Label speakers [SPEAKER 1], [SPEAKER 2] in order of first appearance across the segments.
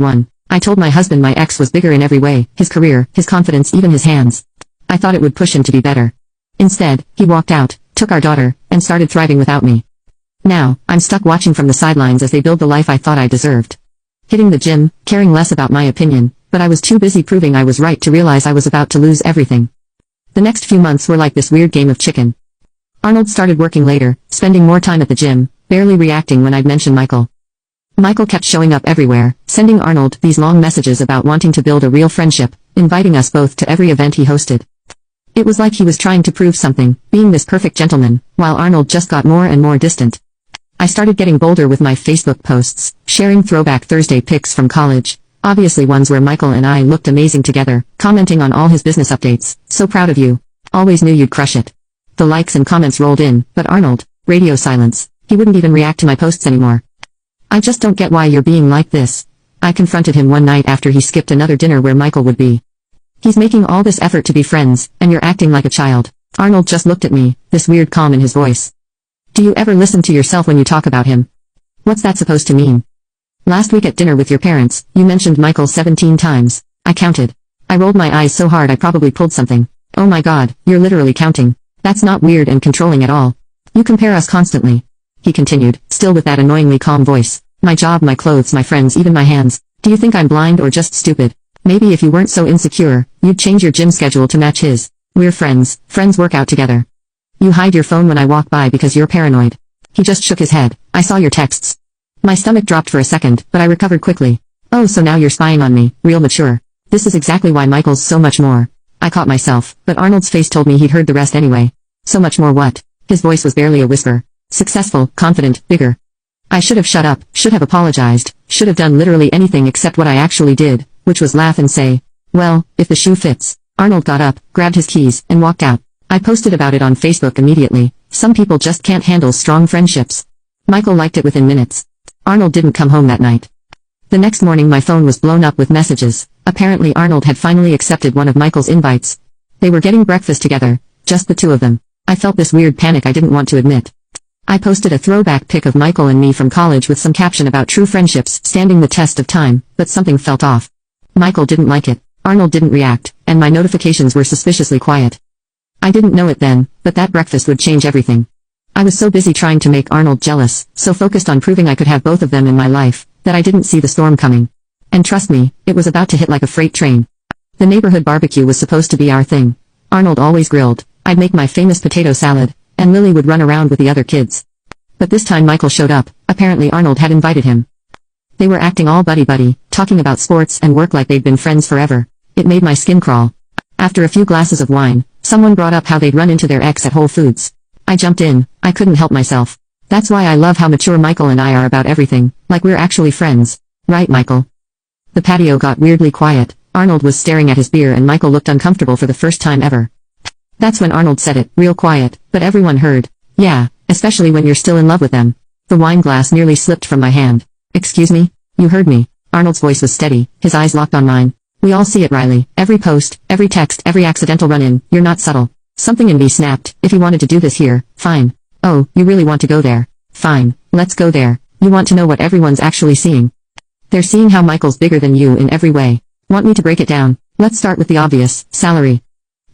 [SPEAKER 1] 1. I told my husband my ex was bigger in every way, his career, his confidence, even his hands. I thought it would push him to be better. Instead, he walked out, took our daughter, and started thriving without me. Now, I'm stuck watching from the sidelines as they build the life I thought I deserved. Hitting the gym, caring less about my opinion, but I was too busy proving I was right to realize I was about to lose everything. The next few months were like this weird game of chicken. Arnold started working later, spending more time at the gym, barely reacting when I'd mention Michael. Michael kept showing up everywhere, sending Arnold these long messages about wanting to build a real friendship, inviting us both to every event he hosted. It was like he was trying to prove something, being this perfect gentleman, while Arnold just got more and more distant. I started getting bolder with my Facebook posts, sharing throwback Thursday pics from college, obviously ones where Michael and I looked amazing together, commenting on all his business updates, so proud of you. Always knew you'd crush it. The likes and comments rolled in, but Arnold, radio silence, he wouldn't even react to my posts anymore. I just don't get why you're being like this. I confronted him one night after he skipped another dinner where Michael would be. He's making all this effort to be friends, and you're acting like a child. Arnold just looked at me, this weird calm in his voice. Do you ever listen to yourself when you talk about him? What's that supposed to mean? Last week at dinner with your parents, you mentioned Michael 17 times. I counted. I rolled my eyes so hard I probably pulled something. Oh my god, you're literally counting. That's not weird and controlling at all. You compare us constantly. He continued, still with that annoyingly calm voice. My job, my clothes, my friends, even my hands. Do you think I'm blind or just stupid? Maybe if you weren't so insecure, you'd change your gym schedule to match his. We're friends. Friends work out together. You hide your phone when I walk by because you're paranoid. He just shook his head. I saw your texts. My stomach dropped for a second, but I recovered quickly. Oh, so now you're spying on me, real mature. This is exactly why Michael's so much more. I caught myself, but Arnold's face told me he'd heard the rest anyway. So much more what? His voice was barely a whisper. Successful, confident, bigger. I should have shut up, should have apologized, should have done literally anything except what I actually did, which was laugh and say, well, if the shoe fits. Arnold got up, grabbed his keys, and walked out. I posted about it on Facebook immediately. Some people just can't handle strong friendships. Michael liked it within minutes. Arnold didn't come home that night. The next morning my phone was blown up with messages. Apparently Arnold had finally accepted one of Michael's invites. They were getting breakfast together, just the two of them. I felt this weird panic I didn't want to admit. I posted a throwback pic of Michael and me from college with some caption about true friendships standing the test of time, but something felt off. Michael didn't like it, Arnold didn't react, and my notifications were suspiciously quiet. I didn't know it then, but that breakfast would change everything. I was so busy trying to make Arnold jealous, so focused on proving I could have both of them in my life, that I didn't see the storm coming. And trust me, it was about to hit like a freight train. The neighborhood barbecue was supposed to be our thing. Arnold always grilled, I'd make my famous potato salad, and Lily would run around with the other kids. But this time Michael showed up. Apparently Arnold had invited him. They were acting all buddy-buddy, talking about sports and work like they'd been friends forever. It made my skin crawl. After a few glasses of wine, someone brought up how they'd run into their ex at Whole Foods. I jumped in. I couldn't help myself. That's why I love how mature Michael and I are about everything, like we're actually friends. Right, Michael? The patio got weirdly quiet. Arnold was staring at his beer and Michael looked uncomfortable for the first time ever. That's when Arnold said it, real quiet, but everyone heard. Yeah, especially when you're still in love with them. The wine glass nearly slipped from my hand. Excuse me? You heard me. Arnold's voice was steady, his eyes locked on mine. We all see it, Riley. Every post, every text, every accidental run-in. You're not subtle. Something in me snapped. If you wanted to do this here, fine. Oh, you really want to go there? Fine, let's go there. You want to know what everyone's actually seeing. They're seeing how Michael's bigger than you in every way. Want me to break it down? Let's start with the obvious, salary.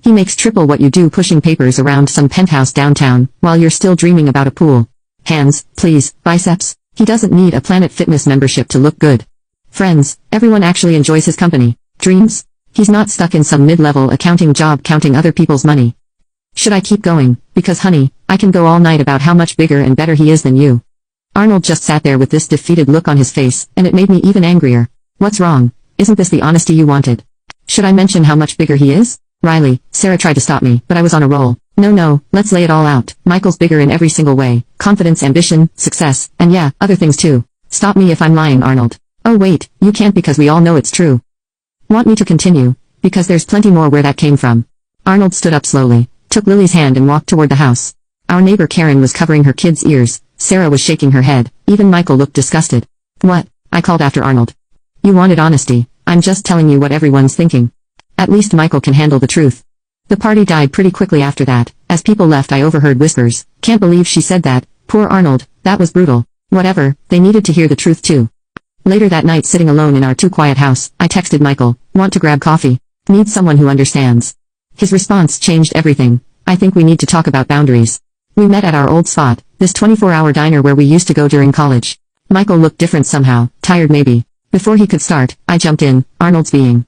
[SPEAKER 1] He makes triple what you do pushing papers around some penthouse downtown, while you're still dreaming about a pool. Hands, please, biceps. He doesn't need a Planet Fitness membership to look good. Friends, everyone actually enjoys his company. Dreams? He's not stuck in some mid-level accounting job counting other people's money. Should I keep going? Because honey, I can go all night about how much bigger and better he is than you. Arnold just sat there with this defeated look on his face, and it made me even angrier. What's wrong? Isn't this the honesty you wanted? Should I mention how much bigger he is? Riley, Sarah tried to stop me, but I was on a roll. No, let's lay it all out. Michael's bigger in every single way. Confidence, ambition, success, and yeah, other things too. Stop me if I'm lying, Arnold. Oh wait, you can't because we all know it's true. Want me to continue? Because there's plenty more where that came from. Arnold stood up slowly, took Lily's hand and walked toward the house. Our neighbor Karen was covering her kids' ears. Sarah was shaking her head. Even Michael looked disgusted. What? I called after Arnold. You wanted honesty. I'm just telling you what everyone's thinking. At least Michael can handle the truth. The party died pretty quickly after that. As people left I overheard whispers. Can't believe she said that. Poor Arnold, that was brutal. Whatever, they needed to hear the truth too. Later that night, sitting alone in our too quiet house, I texted Michael, "Want to grab coffee? Need someone who understands." His response changed everything. "I think we need to talk about boundaries." We met at our old spot, this 24-hour diner where we used to go during college. Michael looked different somehow, tired maybe. Before he could start, I jumped in, "Arnold's being